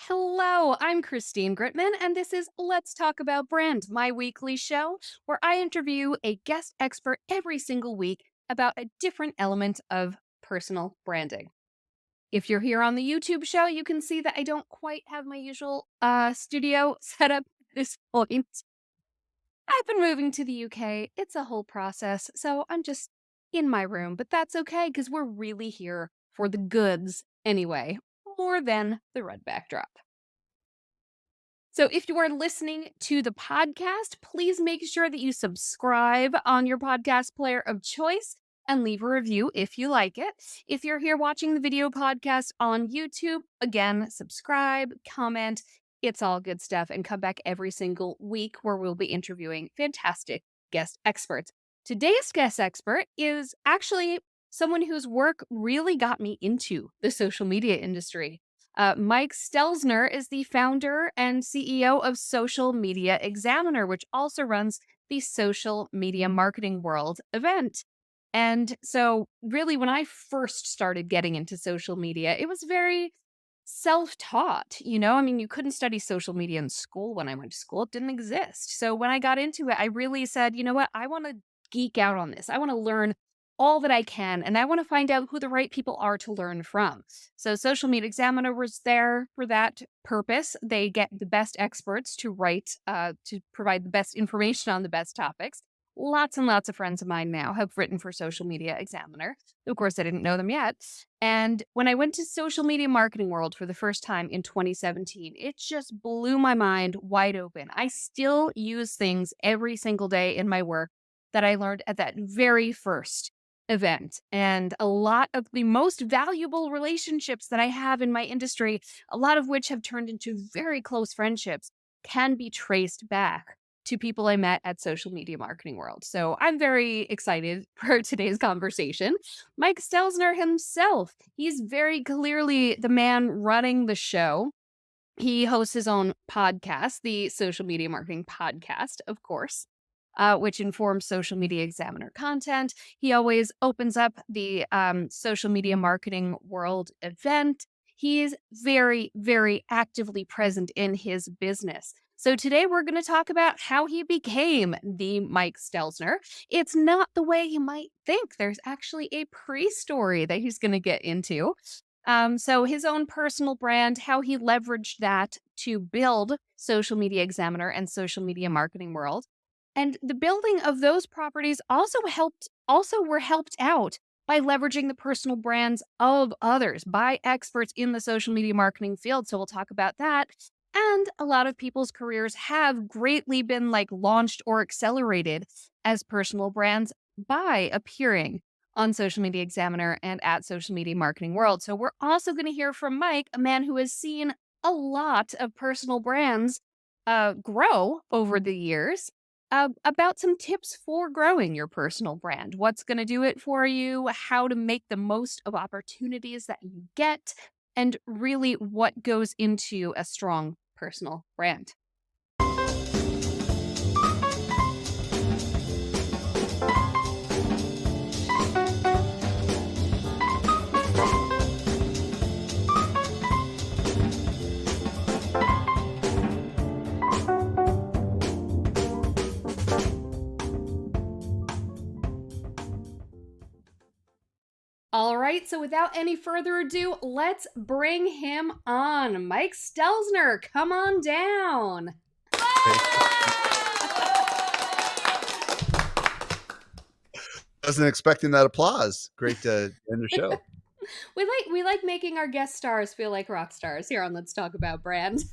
Hello, I'm Christine Gritmon, and this is Let's Talk About Brand, my weekly show where I interview a guest expert every single week about a different element of personal branding. If you're here on the YouTube show, you can see that I don't quite have my usual studio set up at this point. I've been moving to the UK. It's a whole process, so I'm just in my room, but that's okay because we're really here for the goods anyway, more than the red backdrop. So if you are listening to the podcast, please make sure that you subscribe on your podcast player of choice and leave a review if you like it. If you're here watching the video podcast on YouTube, again, subscribe, comment. It's all good stuff. And come back every single week where we'll be interviewing fantastic guest experts. Today's guest expert is actually someone whose work really got me into the social media industry. Mike Stelzner is the founder and CEO of Social Media Examiner, which also runs the Social Media Marketing World event. And so, really, when I first started getting into social media, it was very self taught. I mean, you couldn't study social media in school when I went to school, it didn't exist. So, when I got into it, I really said, you know what, I want to geek out on this. I want to learn all that I can, and I want to find out who the right people are to learn from. So, Social Media Examiner was there for that purpose. They get the best experts to to provide the best information on the best topics. Lots and lots of friends of mine now have written for Social Media Examiner. Of course, I didn't know them yet. And when I went to Social Media Marketing World for the first time in 2017, it just blew my mind wide open. I still use things every single day in my work that I learned at that very first event. And a lot of the most valuable relationships that I have in my industry, a lot of which have turned into very close friendships, can be traced back to people I met at Social Media Marketing World. So I'm very excited for today's conversation. Mike Stelzner himself, he's very clearly the man running the show. He hosts his own podcast, the Social Media Marketing Podcast, of course, which informs Social Media Examiner content. He always opens up the Social Media Marketing World event. He is very, very actively present in his business. So today we're going to talk about how he became the Mike Stelzner. It's not the way you might think. There's actually a pre-story that he's going to get into. So his own personal brand, how he leveraged that to build Social Media Examiner and Social Media Marketing World. And the building of those properties also were helped out by leveraging the personal brands of others by experts in the social media marketing field. So we'll talk about that. And a lot of people's careers have greatly been launched or accelerated as personal brands by appearing on Social Media Examiner and at Social Media Marketing World. So we're also going to hear from Mike, a man who has seen a lot of personal brands grow over the years, about some tips for growing your personal brand. What's going to do it for you, how to make the most of opportunities that you get, and really what goes into a strong personal brand. All right, so without any further ado, let's bring him on. Mike Stelzner, come on down. Wasn't expecting that applause. Great to end the show. We like making our guest stars feel like rock stars here on Let's Talk About Brand.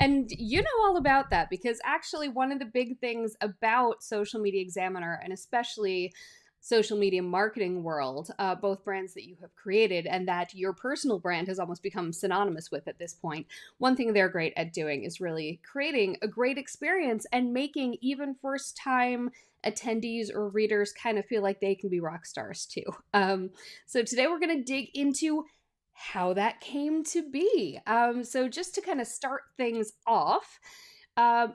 And you know all about that because actually one of the big things about Social Media Examiner and especially Social Media Marketing World, both brands that you have created and that your personal brand has almost become synonymous with at this point. One thing they're great at doing is really creating a great experience and making even first time attendees or readers kind of feel like they can be rock stars too. So today we're going to dig into how that came to be. So just to kind of start things off,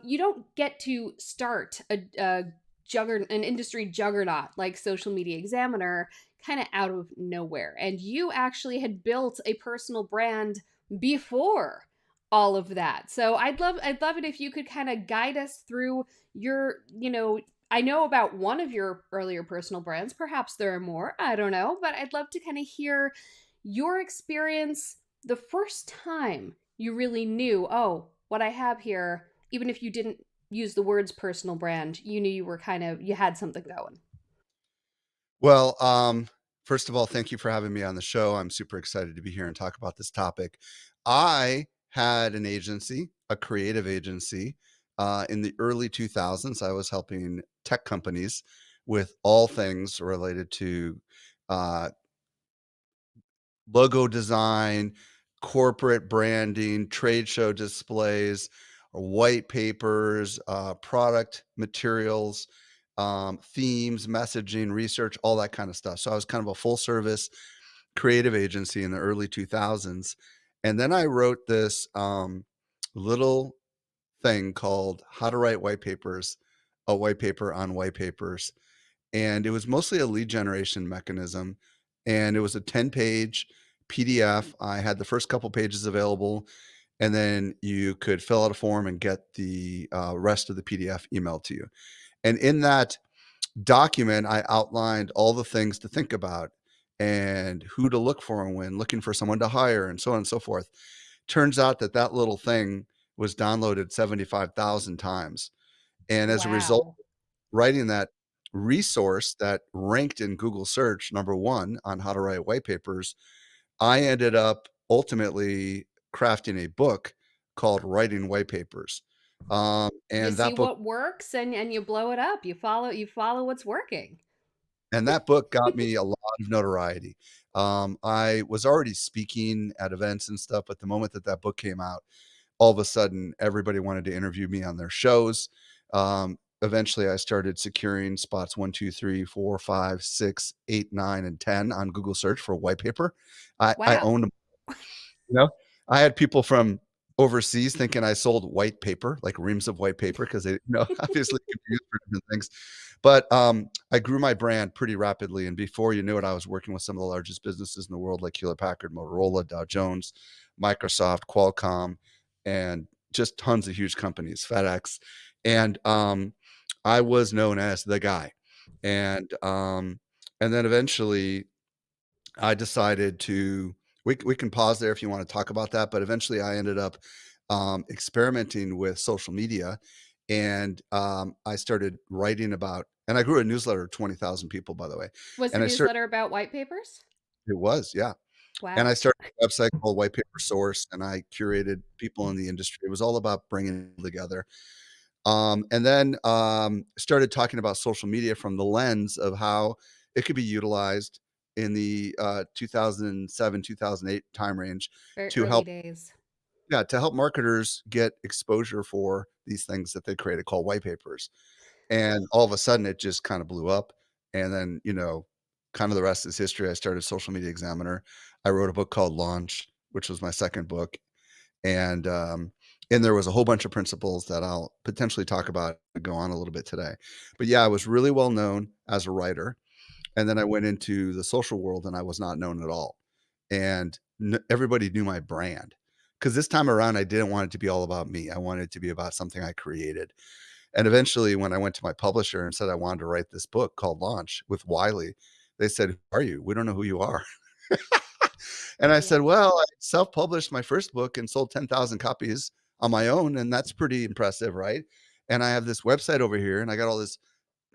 you don't get to start an industry juggernaut like Social Media Examiner kind of out of nowhere. And you actually had built a personal brand before all of that. So I'd love it if you could kind of guide us through your, I know about one of your earlier personal brands, perhaps there are more, I don't know, but I'd love to kind of hear your experience the first time you really knew, oh, what I have here, even if you didn't use the words personal brand, you knew you had something going. Well, first of all, thank you for having me on the show. I'm super excited to be here and talk about this topic. I had an agency, a creative agency, in the early 2000s. I was helping tech companies with all things related to uh, logo design, corporate branding, trade show displays, white papers, product materials, themes, messaging, research, all that kind of stuff. So I was kind of a full service creative agency in the early 2000s. And then I wrote this little thing called How to Write White Papers, a white paper on white papers, and it was mostly a lead generation mechanism, and it was a 10-page PDF. I had the first couple pages available, and then you could fill out a form and get the, rest of the PDF emailed to you, and in that document, I outlined all the things to think about and who to look for when looking for someone to hire and so on and so forth. Turns out that that little thing was downloaded 75,000 times, and as a result Wow. writing that resource that ranked in Google search number 1 on how to write white papers, I ended up ultimately crafting a book called Writing White Papers. You And see that book what works and you blow it up. You follow what's working. got me a lot of notoriety. I was already speaking at events and stuff, but the moment that that book came out, all of a sudden everybody wanted to interview me on their shows. Eventually I started securing spots 1, 2, 3, 4, 5, 6, 8, 9, and 10 on Google search for white paper. I Wow. owned, you know, I had people from overseas thinking I sold white paper, like reams of white paper, because they, obviously it could be used for different things. But I grew my brand pretty rapidly, and before you knew it, I was working with some of the largest businesses in the world, like Hewlett Packard, Motorola, Dow Jones, Microsoft, Qualcomm, and just tons of huge companies, FedEx, and I was known as the guy, and and then eventually I decided to we can pause there if you wanna talk about that, but eventually I ended up, experimenting with social media, and, I started writing about and I grew a newsletter of 20,000 people, by the way, Was the and I started newsletter about white papers? it was, yeah, and I Wow. started a website called White Paper Source, and I curated people in the industry. It was all about bringing people together. And then started talking about social media from the lens of how it could be utilized in the 2007, 2008 time range Very to early help, days. yeah, to help marketers get exposure for these things that they created called white papers. And all of a sudden, it just kind of blew up. And then, kind of the rest is history. I started Social Media Examiner. I wrote a book called Launch, which was my second book, and there was a whole bunch of principles that I'll potentially talk about and go on a little bit today. But yeah, I was really well known as a writer, and then I went into the social world and I was not known at all. And everybody knew my brand. Because this time around, I didn't want it to be all about me. I wanted it to be about something I created. And eventually, when I went to my publisher and said I wanted to write this book called Launch with Wiley, they said, "Who are you? We don't know who you are." And I said, Wow. "Well, I self-published my first book and sold 10,000 copies on my own, and that's pretty impressive, right? And I have this website over here, and I got all this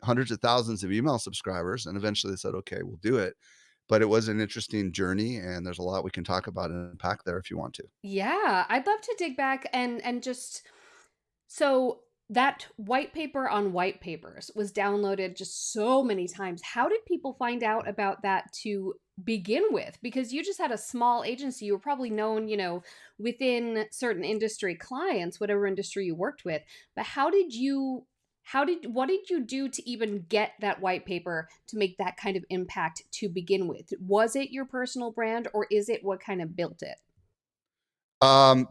hundreds of thousands of email subscribers." And eventually they said, "Okay, we'll do it." But it was an interesting journey, and there's a lot we can talk about and unpack there if you want to. Yeah, I'd love to dig back and just so that white paper on white papers was downloaded just so many times. How did people find out about that to begin with? Because you just had a small agency. You were probably known, within certain industry clients, whatever industry you worked with. But what did you do to even get that white paper to make that kind of impact to begin with? Was it your personal brand or is it what kind of built it?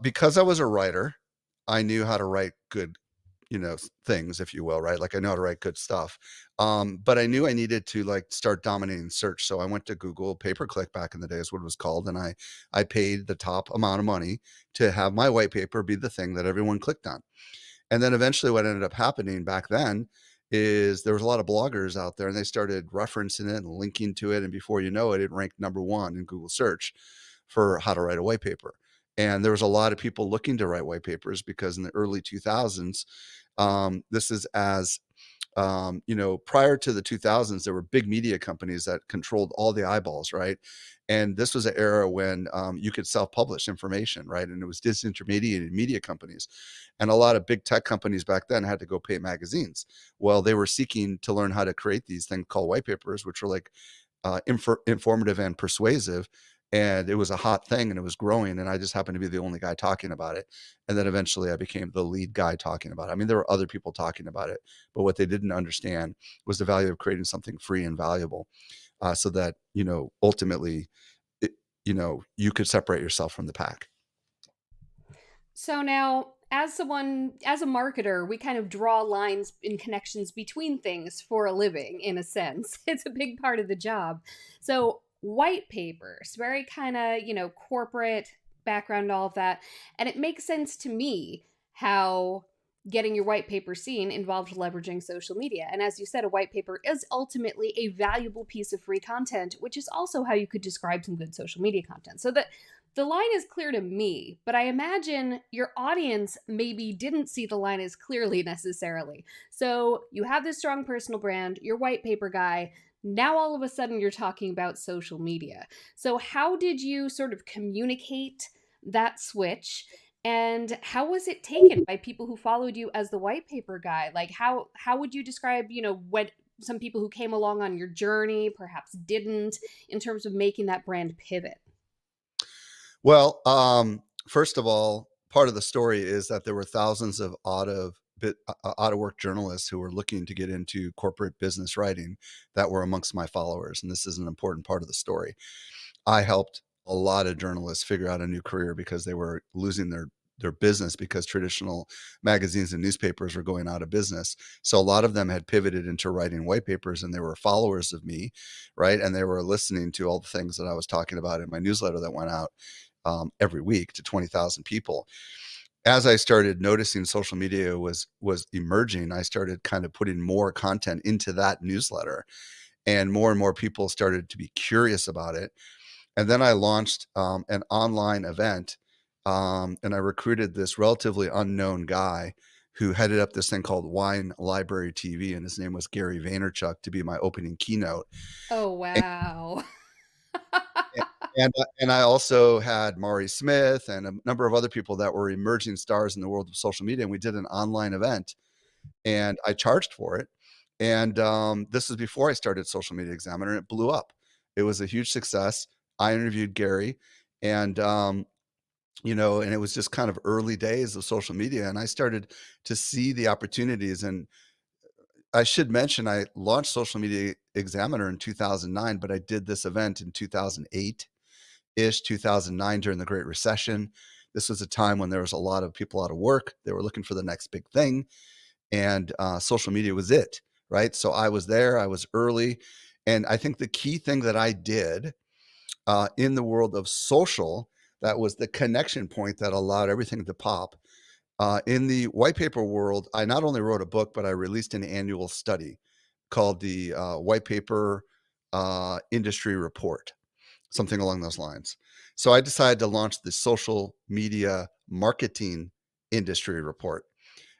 Because I was a writer, I knew how to write good things, if you will, right? Like I know how to write good stuff. But I knew I needed to like start dominating search. So I went to Google pay per click back in the day is what it was called. And I paid the top amount of money to have my white paper be the thing that everyone clicked on. And then eventually what ended up happening back then is there was a lot of bloggers out there and they started referencing it and linking to it. And before you know it, it ranked number one in Google search for how to write a white paper. And there was a lot of people looking to write white papers because in the early 2000s, this is as prior to the 2000s, there were big media companies that controlled all the eyeballs, right? And this was an era when you could self-publish information, right? And it was disintermediated media companies. And a lot of big tech companies back then had to go pay magazines. Well, they were seeking to learn how to create these things called white papers, which were like informative and persuasive. And it was a hot thing and it was growing. And I just happened to be the only guy talking about it. And then eventually I became the lead guy talking about it. I mean, there were other people talking about it, but what they didn't understand was the value of creating something free and valuable so that, ultimately, it, you could separate yourself from the pack. So now, as a marketer, we kind of draw lines and connections between things for a living, in a sense. It's a big part of the job. So, white papers, very kind of, corporate background, all of that. And it makes sense to me how getting your white paper seen involved leveraging social media. And as you said, a white paper is ultimately a valuable piece of free content, which is also how you could describe some good social media content. So that the line is clear to me, but I imagine your audience maybe didn't see the line as clearly necessarily. So you have this strong personal brand, you're white paper guy. Now all of a sudden you're talking about social media. So how did you sort of communicate that switch? And how was it taken by people who followed you as the white paper guy? Like how would you describe, what some people who came along on your journey perhaps didn't in terms of making that brand pivot? Well, first of all, part of the story is that there were thousands of out of work journalists who were looking to get into corporate business writing that were amongst my followers, and this is an important part of the story. I helped a lot of journalists figure out a new career because they were losing their business because traditional magazines and newspapers were going out of business. So a lot of them had pivoted into writing white papers and they were followers of me, right? And they were listening to all the things that I was talking about in my newsletter that went out every week to 20,000 people. As I started noticing social media was emerging, I started kind of putting more content into that newsletter, and more people started to be curious about it. And then I launched an online event, and I recruited this relatively unknown guy who headed up this thing called Wine Library TV, and his name was Gary Vaynerchuk to be my opening keynote. Oh, wow. And I also had Maury Smith and a number of other people that were emerging stars in the world of social media, and we did an online event, and I charged for it. And this was before I started Social Media Examiner, and it blew up. It was a huge success. I interviewed Gary, and and it was just kind of early days of social media, and I started to see the opportunities. And I should mention I launched Social Media Examiner in 2009, but I did this event in 2008 ish, 2009 during the Great Recession. This was a time when there was a lot of people out of work. They were looking for the next big thing, and social media was it, right? So I was there, I was early. And I think the key thing that I did in the world of social, that was the connection point that allowed everything to pop. In the white paper world, I not only wrote a book, but I released an annual study called the White Paper Industry Report, something along those lines. So I decided to launch the social media marketing industry report.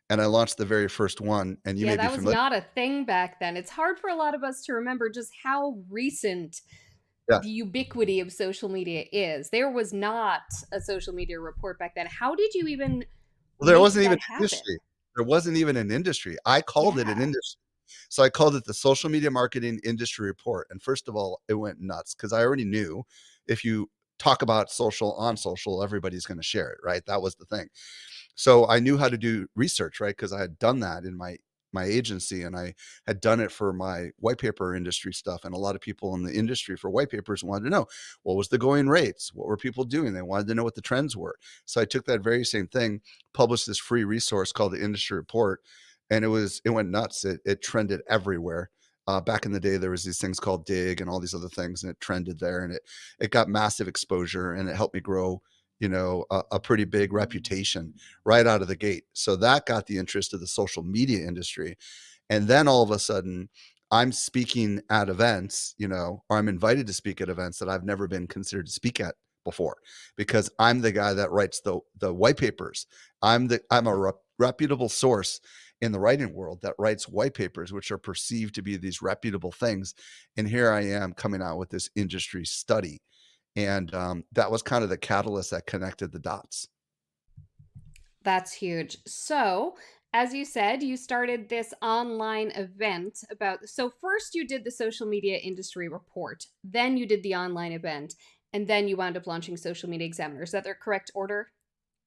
And I launched the very first one, and you Yeah, may be that was familiar. not a thing back then. It's hard for a lot of us to remember just how recent Yeah. the ubiquity of social media is. There was not a social media report back then. How did you even Well, there make wasn't even that an happen? industry. There wasn't even an industry. I called it an Yeah. industry. So I called it the Social Media Marketing Industry Report. And first of all, it went nuts because I already knew if you talk about social on social, everybody's going to share it, right? That was the thing. So I knew how to do research, right? Because I had done that in my agency, and I had done it for my white paper industry stuff. And a lot of people in the industry for white papers wanted to know what was the going rates, what were people doing. They wanted to know what the trends were. So I took that very same thing, published this free resource called the Industry Report, and it went nuts. It trended everywhere. Back in the day, there was these things called Dig and all these other things, and it trended there, and it got massive exposure, and it helped me grow, a pretty big reputation right out of the gate. So that got the interest of the social media industry. And then all of a sudden, I'm speaking at events, or I'm invited to speak at events that I've never been considered to speak at before, because I'm the guy that writes the white papers. I'm a reputable source in the writing world that writes white papers, which are perceived to be these reputable things. And here I am coming out with this industry study. And that was kind of the catalyst that connected the dots. That's huge. So, as you said, you started this online event about. So, first you did the social media industry report, then you did the online event, and then you wound up launching Social Media Examiner. Is that the correct order?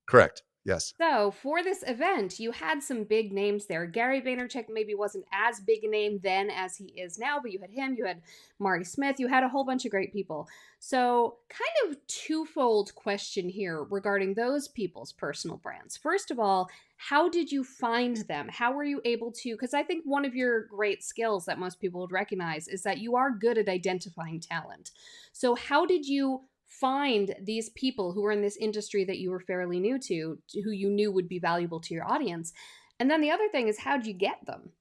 Correct. Yes. So, for this event, you had some big names there. Gary Vaynerchuk maybe wasn't as big a name then as he is now, but you had him, you had Mari Smith, you had a whole bunch of great people. So, kind of twofold question here regarding those people's personal brands. First of all, how did you find them? How were you able to? Because I think one of your great skills that most people would recognize is that you are good at identifying talent. So, how did you find these people who were in this industry that you were fairly new to, who you knew would be valuable to your audience? And then the other thing is, how'd you get them?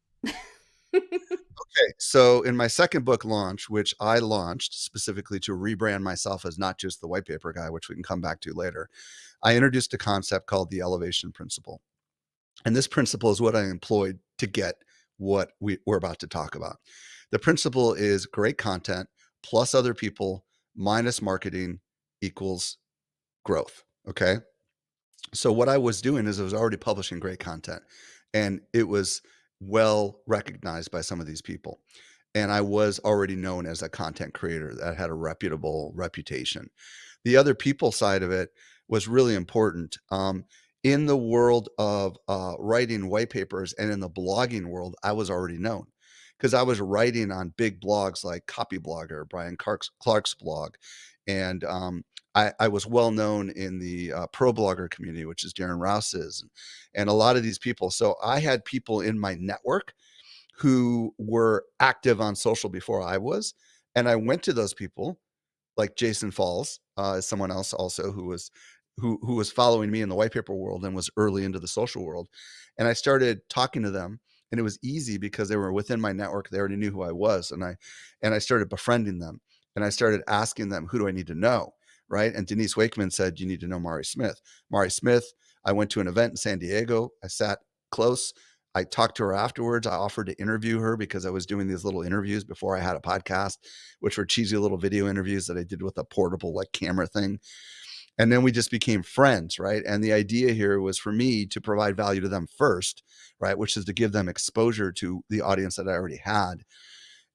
Okay. So in my second book launch, which I launched specifically to rebrand myself as not just the white paper guy, which we can come back to later, I introduced a concept called the elevation principle. And this principle is what I employed to get what we're about to talk about. The principle is great content plus other people minus marketing equals growth. Okay. So what I was doing is I was already publishing great content, and it was well recognized by some of these people. And I was already known as a content creator that had a reputable reputation. The other people side of it was really important. In the world of writing white papers and in the blogging world, I was already known because I was writing on big blogs like Copy Blogger, Brian Clark's blog, and I was well known in the pro blogger community, which is Darren Rouse's, and a lot of these people. So I had people in my network who were active on social before I was, and I went to those people like Jason Falls, is someone else also who was following me in the white paper world and was early into the social world. And I started talking to them, and it was easy because they were within my network. They already knew who I was, and I started befriending them, and I started asking them, who do I need to know? Right. And Denise Wakeman said, you need to know Mari Smith. Mari Smith, I went to an event in San Diego. I sat close. I talked to her afterwards. I offered to interview her because I was doing these little interviews before I had a podcast, which were cheesy little video interviews that I did with a portable like camera thing. And then we just became friends, right? And the idea here was for me to provide value to them first, right? Which is to give them exposure to the audience that I already had.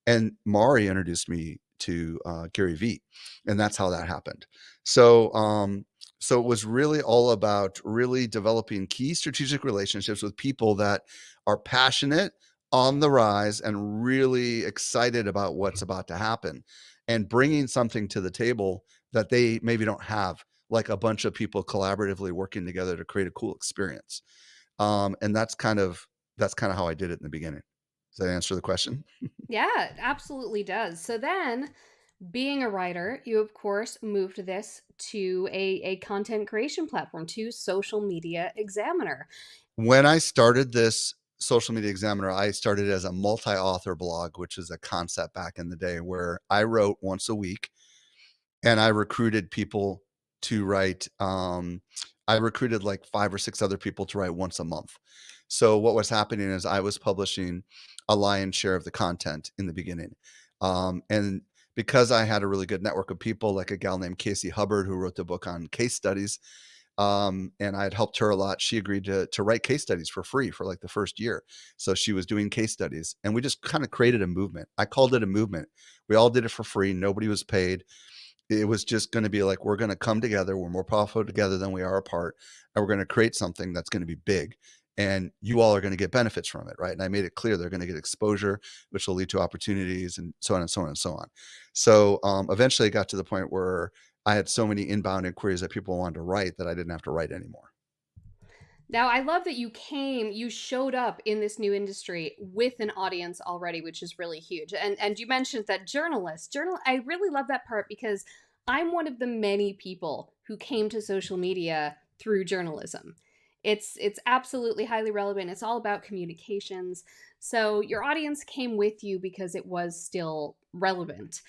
And Mari introduced me to Gary Vee, and that's how that happened. So, so it was really all about really developing key strategic relationships with people that are passionate, on the rise, and really excited about what's about to happen, and bringing something to the table that they maybe don't have, like a bunch of people collaboratively working together to create a cool experience. And that's kind of how I did it in the beginning. Does that answer the question? Yeah, it absolutely does. So then, being a writer, you of course moved this to a content creation platform, to Social Media Examiner. When I started this Social Media Examiner, I started as a multi-author blog, which is a concept back in the day where I wrote once a week, and I recruited people to write. I recruited like 5 or 6 other people to write once a month. So what was happening is I was publishing a lion's share of the content in the beginning. And because I had a really good network of people, like a gal named Casey Hubbard, who wrote the book on case studies, and I had helped her a lot. She agreed to write case studies for free for like the first year. So she was doing case studies, and we just kind of created a movement. I called it a movement. We all did it for free. Nobody was paid. It was just going to be like, we're going to come together. We're more powerful together than we are apart, and we're going to create something that's going to be big. and you all are gonna get benefits from it, right? And I made it clear they're gonna get exposure, which will lead to opportunities and so on and so on and so on. So, eventually it got to the point where I had so many inbound inquiries that people wanted to write that I didn't have to write anymore. Now, I love that you showed up in this new industry with an audience already, which is really huge. And you mentioned that I really love that part because I'm one of the many people who came to social media through journalism. It's absolutely highly relevant. It's all about communications. So your audience came with you because it was still relevant.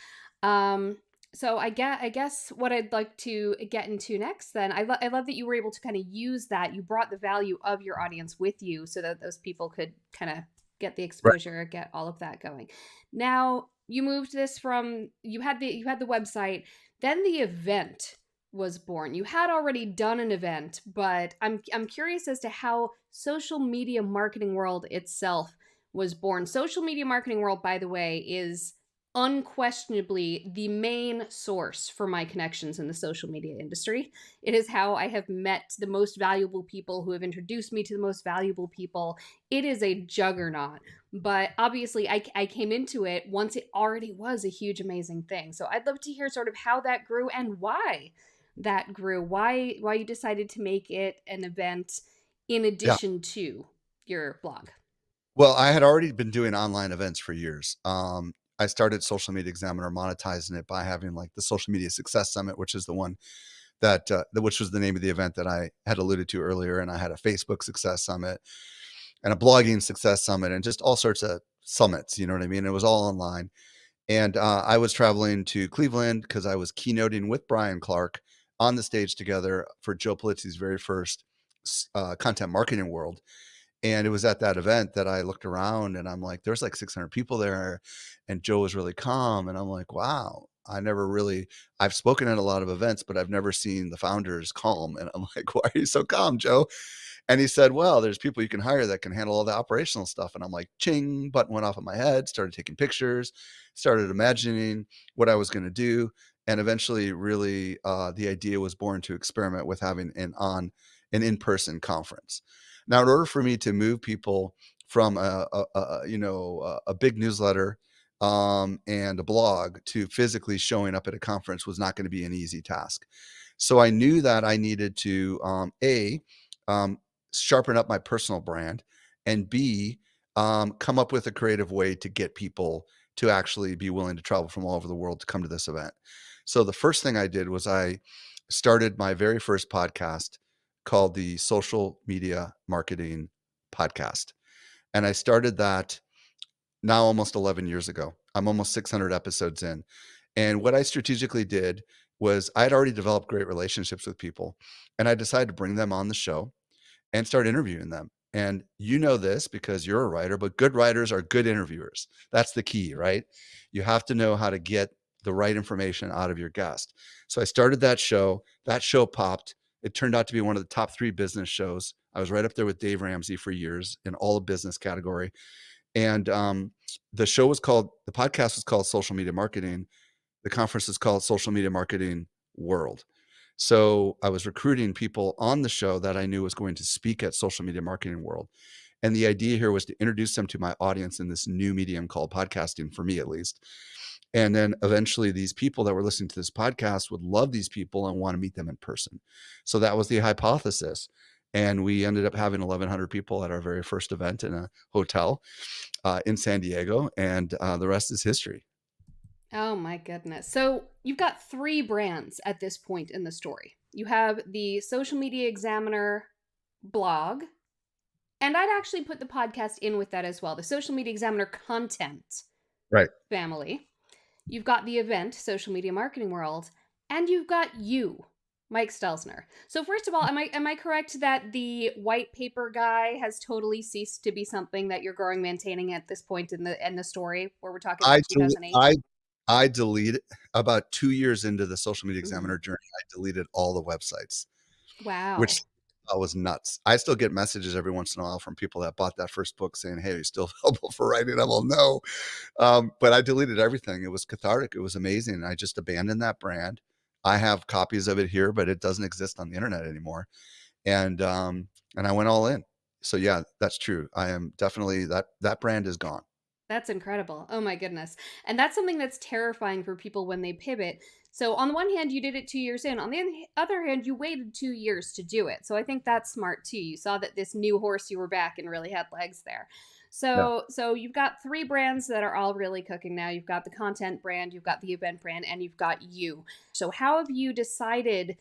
Um, so I guess what I'd like to get into next, then I love that you were able to kind of use that. You brought the value of your audience with you, so that those people could kind of get the Right. exposure, get all of that going. Now you moved this from you had the website, then the event was born. You had already done an event, but I'm curious as to how social media marketing world itself was born. Social media marketing world, by the way, is unquestionably the main source for my connections in the social media industry. It is how I have met the most valuable people who have introduced me to the most valuable people. It is a juggernaut. But obviously, I came into it once it already was a huge, amazing thing. So I'd love to hear sort of how that grew and why that grew. Why you decided to make it an event in Yeah. addition to your blog. Well, I had already been doing online events for years. I started Social Media Examiner monetizing it by having, like, the Social Media Success Summit, which is the one which was the name of the event that I had alluded to earlier, and I had a Facebook Success Summit and a blogging Success Summit and just all sorts of summits, you know what I mean? It was all online, and, I was traveling to Cleveland because I was keynoting with Brian Clark on the stage together for Joe Polizzi's very first Content Marketing World, and it was at that event that I looked around and I'm like, there's like 600 people there. And Joe was really calm. And I'm like, wow, I've spoken at a lot of events, but I've never seen the founders calm. And I'm like, why are you so calm, Joe? And he said, well, there's people you can hire that can handle all the operational stuff. And I'm like, ching, button went off of my head, started taking pictures, started imagining what I was going to do. And eventually, really, the idea was born to experiment with having an in-person conference. Now, in order for me to move people from a big newsletter and a blog to physically showing up at a conference was not going to be an easy task. So I knew that I needed to um, sharpen up my personal brand, and B, come up with a creative way to get people to actually be willing to travel from all over the world to come to this event. So the first thing I did was I started my very first podcast called the Social Media Marketing Podcast. And I started that now almost 11 years ago. I'm almost 600 episodes in. And what I strategically did was I had already developed great relationships with people, and I decided to bring them on the show and start interviewing them. And you know this because you're a writer, but good writers are good interviewers. That's the key, right? You have to know how to get the right information out of your guest. So I started that show. That show popped. It turned out to be one of the top 3 business shows. I was right up there with Dave Ramsey for years in all the business category. And the podcast was called Social Media Marketing. The conference is called Social Media Marketing World. So I was recruiting people on the show that I knew was going to speak at Social Media Marketing World. And the idea here was to introduce them to my audience in this new medium called podcasting, for me at least. And then eventually these people that were listening to this podcast would love these people and want to meet them in person. So that was the hypothesis. And we ended up having 1,100 people at our very first event in a hotel in San Diego. And the rest is history. Oh my goodness. So you've got three brands at this point in the story. You have the Social Media Examiner blog, and I'd actually put the podcast in with that as well. The Social Media Examiner content Right. family. You've got the event, Social Media Marketing World, and you've got you, Mike Stelzner. So first of all, am I correct that the white paper guy has totally ceased to be something that you're growing, maintaining at this point in the story where we're talking I about del 2008? I deleted about 2 years into the Social Media Mhm. Examiner journey, I deleted all the websites, which Wow. was nuts. I still get messages every once in a while from people that bought that first book saying, "Hey, are you still available for writing?" I'm all, "No." But I deleted everything. It was cathartic. It was amazing. I just abandoned that brand. I have copies of it here, but it doesn't exist on the internet anymore. And I went all in. So yeah, that's true. I am definitely that brand is gone. That's incredible. Oh my goodness. And that's something that's terrifying for people when they pivot. So, on the one hand, you did it 2 years in. On the other hand, you waited 2 years to do it. So, I think that's smart too. You saw that this new horse you were back and really had legs there. Yeah. So you've got three brands that are all really cooking now. You've got the content brand, you've got the event brand, and you've got you. So, how have you decided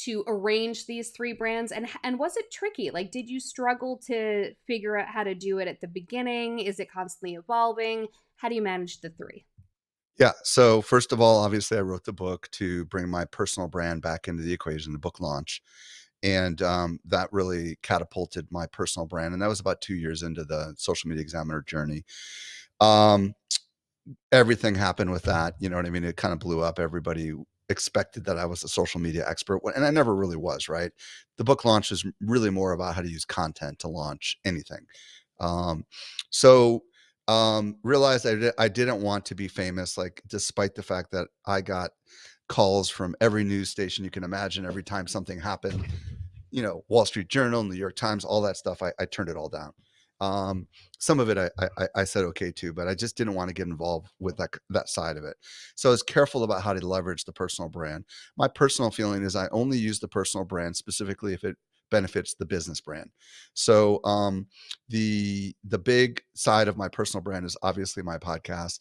to arrange these three brands, and was it tricky? Like, did you struggle to figure out how to do it at the beginning? Is it constantly evolving? How do you manage the three? Yeah. So first of all, obviously I wrote the book to bring my personal brand back into the equation, the book launch. And that really catapulted my personal brand. And that was about 2 years into the Social Media Examiner journey. Um, Everything happened with that. You know what I mean? It kind of blew up. Everybody expected that I was a social media expert, and I never really was, right? The book launch is really more about how to use content to launch anything. Um, so realized I didn't want to be famous, like despite the fact that I got calls from every news station you can imagine every time something happened, Wall Street Journal, New York Times, all that stuff. I turned it all down. Um, some of it I said okay to, but I just didn't want to get involved with that side of it. So I was careful about how to leverage the personal brand. My personal feeling is I only use the personal brand specifically if it benefits the business brand. So the big side of my personal brand is obviously my podcast.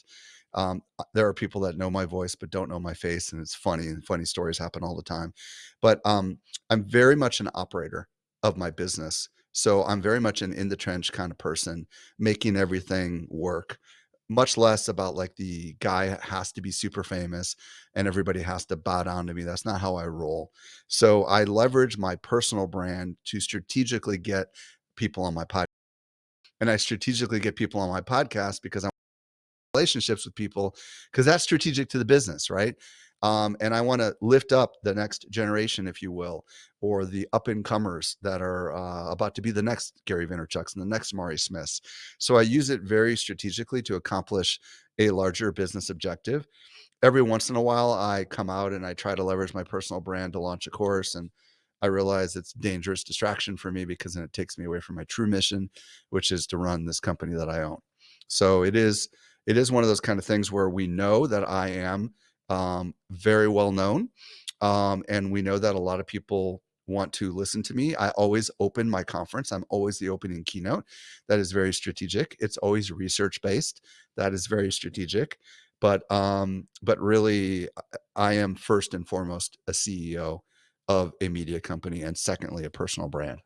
There are people that know my voice but don't know my face, and it's funny, and funny stories happen all the time. But I'm very much an operator of my business. So I'm very much an in the trench kind of person, making everything work. Much less about like the guy has to be super famous and everybody has to bow down to me. That's not how I roll. So I leverage my personal brand to strategically get people on my podcast. And I strategically get people on my podcast because I'm relationships with people because that's strategic to the business, right? And I want to lift up the next generation, if you will, or the up and comers that are about to be the next Gary Vaynerchuk's and the next Mari Smiths. So I use it very strategically to accomplish a larger business objective. Every once in a while, I come out and I try to leverage my personal brand to launch a course, and I realize it's dangerous distraction for me because then it takes me away from my true mission, which is to run this company that I own. So it is one of those kind of things where we know that I am very well known, and we know that a lot of people want to listen to me. I always open my conference. I'm always the opening keynote. That is very strategic. It's always research based. That is very strategic. But really, I am first and foremost a CEO of a media company, and secondly, a personal brand.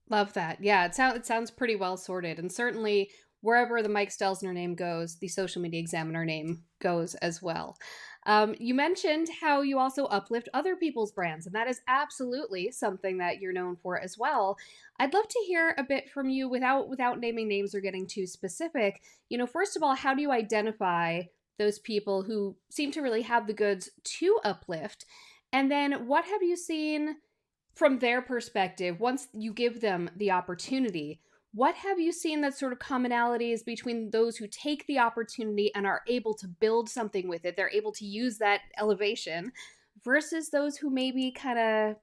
Love that. Yeah, it sounds pretty well sorted, and certainly wherever the Mike Stelzner name goes, the Social Media Examiner name goes as well. You mentioned how you also uplift other people's brands, and that is absolutely something that you're known for as well. I'd love to hear a bit from you without naming names or getting too specific. First of all, how do you identify those people who seem to really have the goods to uplift? And then what have you seen from their perspective, once you give them the opportunity, what have you seen that sort of commonalities between those who take the opportunity and are able to build something with it? They're able to use that elevation versus those who maybe kind of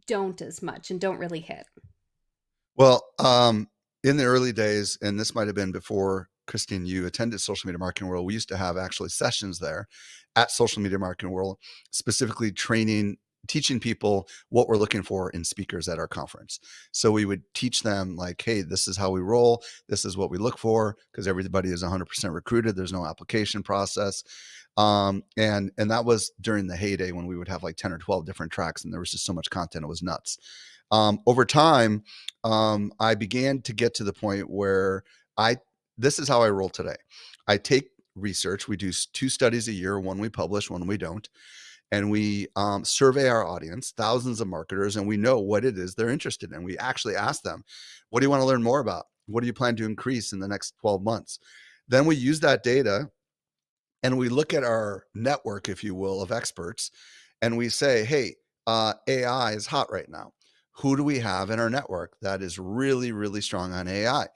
don't as much and don't really hit. Well, in the early days, and this might have been before Christine, you attended Social Media Marketing World. We used to have actually sessions there at Social Media Marketing World, specifically teaching people what we're looking for in speakers at our conference. So we would teach them like, hey, this is how we roll. This is what we look for because everybody is 100% recruited. There's no application process. And that was during the heyday when we would have like 10 or 12 different tracks and there was just so much content. It was nuts. Over time, I began to get to the point where I this is how I roll today. I take research. We do two studies a year. One we publish, one we don't, and we survey our audience, thousands of marketers, and we know what it is they're interested in. We actually ask them, "What do you want to learn more about? What do you plan to increase in the next 12 months?" Then we use that data and we look at our network, if you will, of experts, and we say, "Hey, AI is hot right now. Who do we have in our network that is really, really strong on AI?"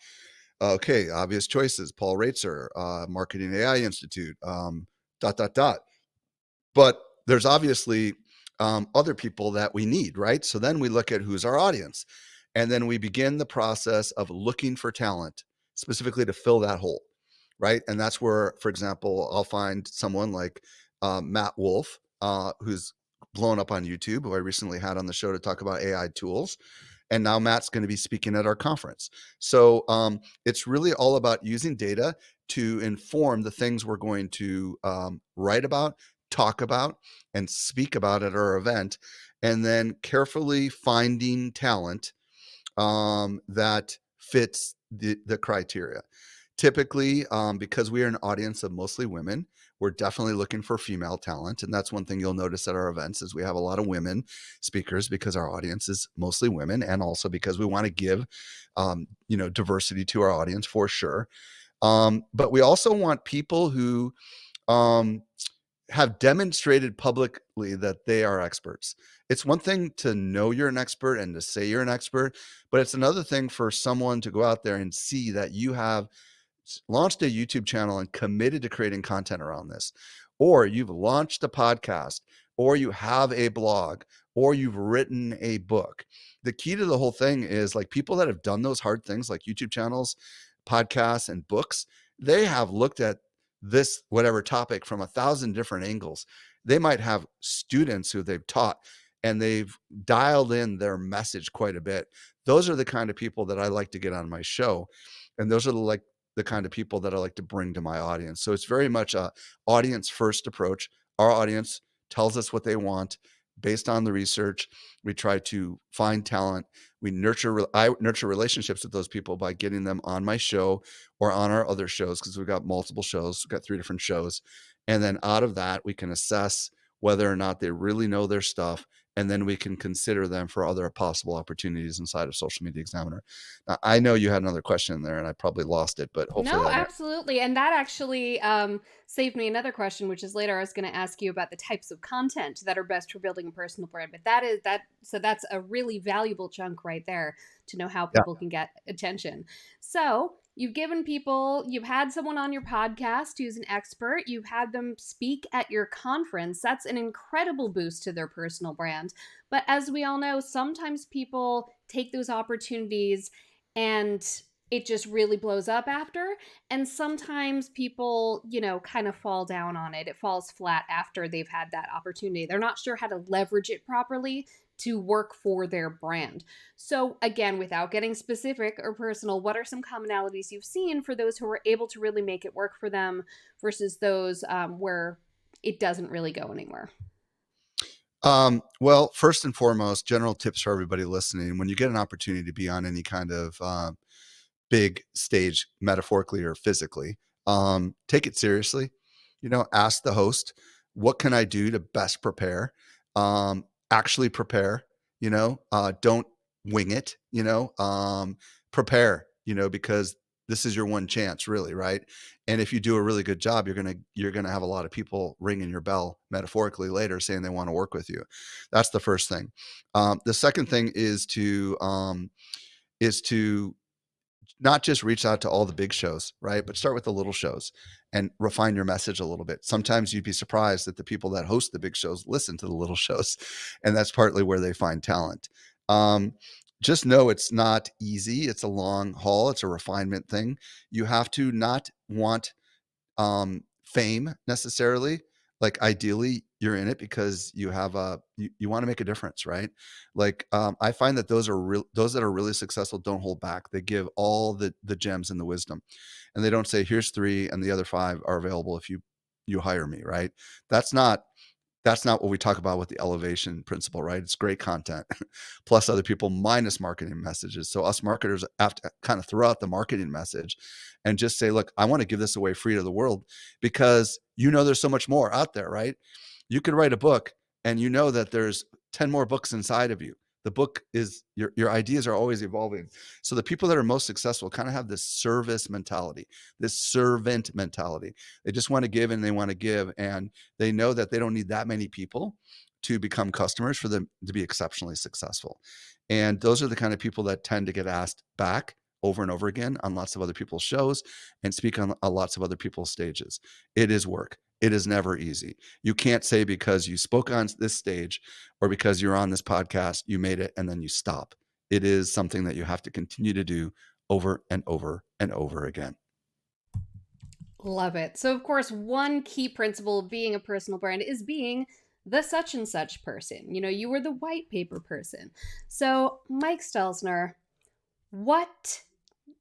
Okay, obvious choices: Paul Raitzer, Marketing AI Institute, dot dot dot. But there's obviously other people that we need, right? So then we look at who's our audience, And then we begin the process of looking for talent specifically to fill that hole, right? And that's where, for example, I'll find someone like Matt Wolf, who's blown up on YouTube, who I recently had on the show to talk about AI tools. And now Matt's going to be speaking at our conference. So it's really all about using data to inform the things we're going to write about, talk about, and speak about at our event, and then carefully finding talent that fits the criteria. Typically, because we are an audience of mostly women, we're definitely looking for female talent, and that's one thing you'll notice at our events is we have a lot of women speakers because our audience is mostly women, and also because we want to give, diversity to our audience for sure. But we also want people who um, have demonstrated publicly that they are experts. It's one thing to know you're an expert and to say you're an expert, but it's another thing for someone to go out there and see that you have launched a YouTube channel and committed to creating content around this, or you've launched a podcast, or you have a blog, or you've written a book. The key to the whole thing is like people that have done those hard things like YouTube channels, podcasts, and books, they have looked at this whatever topic from 1,000 different angles. They might have students who they've taught and they've dialed in their message quite a bit. Those are the kind of people that I like to get on my show. And those are the kind of people that I like to bring to my audience. So it's very much a audience first approach. Our audience tells us what they want based on the research. We try to find talent. I nurture relationships with those people by getting them on my show or on our other shows because we've got multiple shows. We've got 3 different shows. And then out of that, we can assess whether or not they really know their stuff. And then we can consider them for other possible opportunities inside of Social Media Examiner. Now, I know you had another question in there and I probably lost it, but hopefully No, that absolutely. And that actually saved me another question, which is later I was going to ask you about the types of content that are best for building a personal brand. But that is that. So that's a really valuable chunk right there to know how yeah. people can get attention. So you've had someone on your podcast who's an expert, you've had them speak at your conference. That's an incredible boost to their personal brand. But as we all know, sometimes people take those opportunities and it just really blows up after. And sometimes people, kind of fall down on it. It falls flat after they've had that opportunity. They're not sure how to leverage it properly to work for their brand. So, again, without getting specific or personal, what are some commonalities you've seen for those who are able to really make it work for them versus those where it doesn't really go anywhere? Well, first and foremost, general tips for everybody listening. When you get an opportunity to be on any kind of big stage, metaphorically or physically, take it seriously. Ask the host, what can I do to best prepare? Actually prepare, don't wing it, prepare, because this is your one chance really, right? And if you do a really good job, you're going to have a lot of people ringing your bell metaphorically later saying they want to work with you. That's the first thing. The second thing is to not just reach out to all the big shows, right? But start with the little shows and refine your message a little bit. Sometimes you'd be surprised that the people that host the big shows listen to the little shows, and that's partly where they find talent. Um, just know it's not easy. It's a long haul. It's a refinement thing. You have to not want fame necessarily. Like ideally, you're in it because you want to make a difference, right? Like I find that those that are really successful don't hold back. They give all the gems and the wisdom, and they don't say, "Here's 3, and the other 5 are available if you hire me." Right? That's not that's not what we talk about with the elevation principle, right? It's great content plus other people minus marketing messages. So us marketers have to kind of throw out the marketing message and just say, look, I want to give this away free to the world because there's so much more out there, right? You could write a book and that there's 10 more books inside of you. The book is your ideas are always evolving. So the people that are most successful kind of have this service mentality, this servant mentality. They just want to give and they want to give. And they know that they don't need that many people to become customers for them to be exceptionally successful. And those are the kind of people that tend to get asked back over and over again on lots of other people's shows and speak on lots of other people's stages. It is work. It is never easy. You can't say because you spoke on this stage or because you're on this podcast, you made it and then you stop. it is something that you have to continue to do over and over and over again. Love it. So, of course, one key principle of being a personal brand is being the such and such person. You were the white paper person. So, Mike Stelzner, what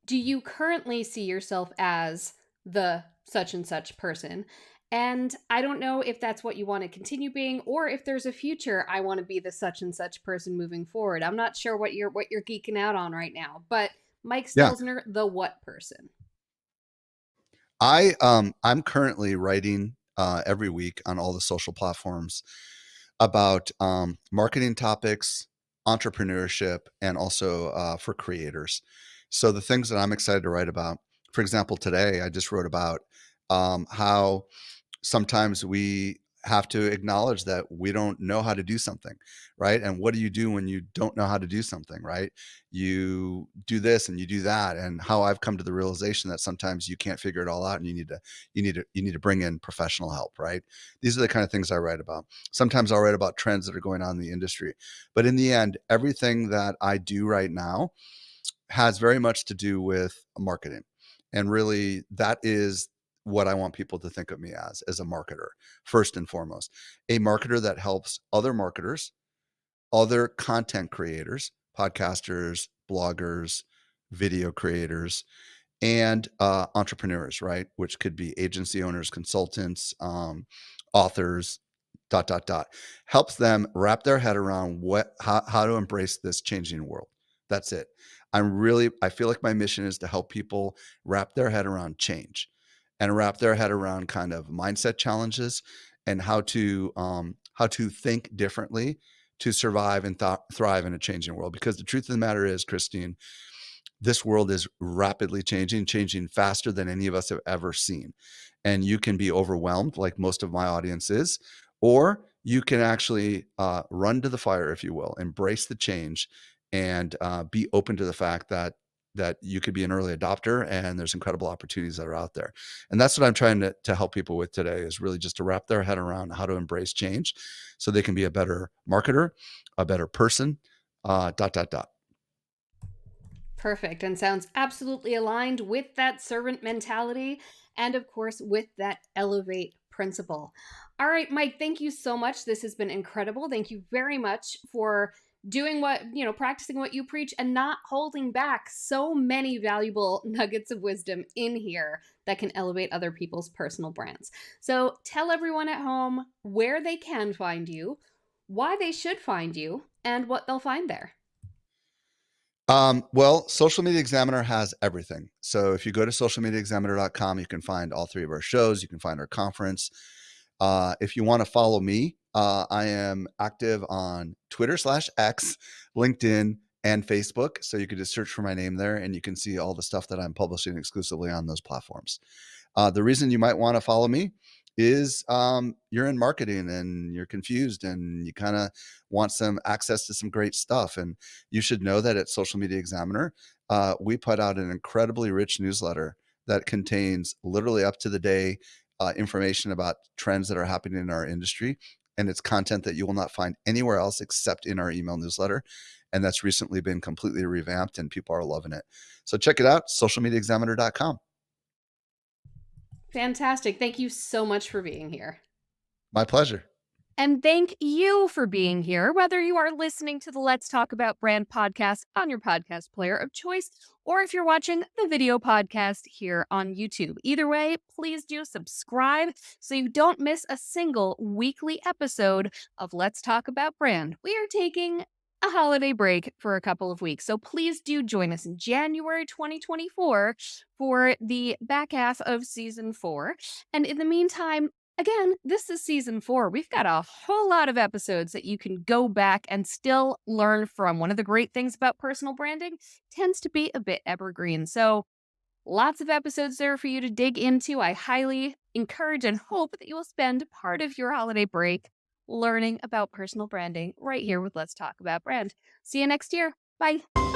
do you currently see yourself as the such and such person? And I don't know if that's what you want to continue being, or if there's a future I want to be the such and such person moving forward. I'm not sure what you're geeking out on right now, but Mike Yeah. Stelzner, the what person? I'm currently writing every week on all the social platforms about marketing topics, entrepreneurship, and also for creators. So the things that I'm excited to write about, for example, today I just wrote about how sometimes we have to acknowledge that we don't know how to do something, right? And what do you do when you don't know how to do something, right? You do this and you do that, and how I've come to the realization that sometimes you can't figure it all out and you need to bring in professional help, right? These are the kind of things I write about. Sometimes I'll write about trends that are going on in the industry. But in the end, everything that I do right now has very much to do with marketing. And really, that is what I want people to think of me as a marketer, first and foremost. A marketer that helps other marketers, other content creators, podcasters, bloggers, video creators, and entrepreneurs, right? Which could be agency owners, consultants, authors, dot dot dot. Helps them wrap their head around how to embrace this changing world. That's it. I feel like my mission is to help people wrap their head around change and wrap their head around kind of mindset challenges and how to think differently to survive and thrive in a changing world. Because the truth of the matter is, Christine, this world is rapidly changing faster than any of us have ever seen. And you can be overwhelmed, like most of my audience is, or you can actually run to the fire, if you will, embrace the change, and be open to the fact that you could be an early adopter and there's incredible opportunities that are out there. And that's what I'm trying to help people with today, is really just to wrap their head around how to embrace change so they can be a better marketer, a better person, dot, dot, dot. Perfect. And sounds absolutely aligned with that servant mentality and, of course, with that elevate principle. All right, Mike, thank you so much. This has been incredible. Thank you very much for doing practicing what you preach and not holding back so many valuable nuggets of wisdom in here that can elevate other people's personal brands. So tell everyone at home where they can find you, why they should find you, and what they'll find there. Well, Social Media Examiner has everything. So if you go to socialmediaexaminer.com, you can find all three of our shows. You can find our conference. If you want to follow me, I am active on Twitter/X, LinkedIn, and Facebook. So you can just search for my name there and you can see all the stuff that I'm publishing exclusively on those platforms. The reason you might want to follow me is you're in marketing and you're confused and you kind of want some access to some great stuff. And you should know that at Social Media Examiner, we put out an incredibly rich newsletter that contains literally up to the day information about trends that are happening in our industry. And it's content that you will not find anywhere else except in our email newsletter. And that's recently been completely revamped and people are loving it. So check it out, socialmediaexaminer.com. Fantastic. Thank you so much for being here. My pleasure. And thank you for being here, whether you are listening to the Let's Talk About Brand podcast on your podcast player of choice, or if you're watching the video podcast here on YouTube. Either way, please do subscribe so you don't miss a single weekly episode of Let's Talk About Brand. We are taking a holiday break for a couple of weeks, so please do join us in January 2024 for the back half of season 4. And in the meantime, again, this is season 4. We've got a whole lot of episodes that you can go back and still learn from. One of the great things about personal branding tends to be a bit evergreen. So, lots of episodes there for you to dig into. I highly encourage and hope that you will spend part of your holiday break learning about personal branding right here with Let's Talk About Brand. See you next year. Bye.